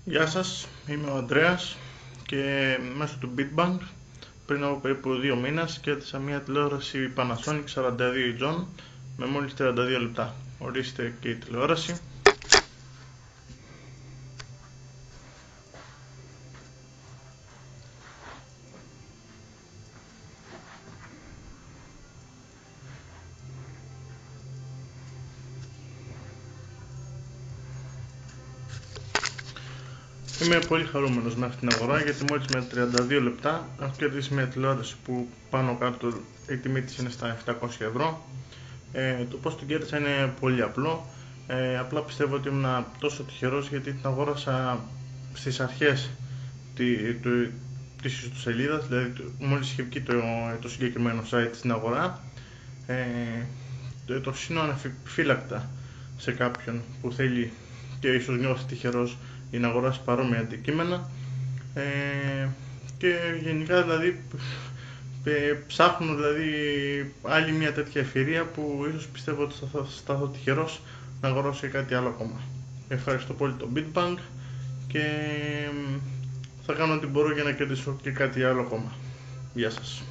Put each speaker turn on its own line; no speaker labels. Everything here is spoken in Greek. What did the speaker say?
Γεια σας, είμαι ο Ανδρέας και μέσω του Bitbank πριν από περίπου 2 μήνες κέρδισα μια τηλεόραση Panasonic 42 inch με μόλις 32 λεπτά. Ορίστε και η τηλεόραση. Είμαι πολύ χαρούμενος με αυτήν την αγορά γιατί μόλις με 32 λεπτά έχω κερδίσει μια τηλεόραση που πάνω κάτω η τιμή της είναι στα 700€. Το πώς την κέρδισα είναι πολύ απλό. Απλά πιστεύω ότι ήμουν τόσο τυχερός γιατί την αγόρασα στις αρχές της ιστοσελίδας, δηλαδή μόλις είχε βγει το συγκεκριμένο site στην αγορά. Το συστήνω αναφύλακτα σε κάποιον που θέλει και ίσως νιώθει τυχερός για να αγοράσει παρόμοια αντικείμενα, και γενικά δηλαδή ψάχνω δηλαδή άλλη μια τέτοια ευκαιρία που ίσως πιστεύω ότι θα σταθώ τυχερός να αγοράσω και κάτι άλλο ακόμα. Ευχαριστώ πολύ το Bitbank και θα κάνω ό,τι μπορώ για να κερδίσω και κάτι άλλο ακόμα. Γεια σας.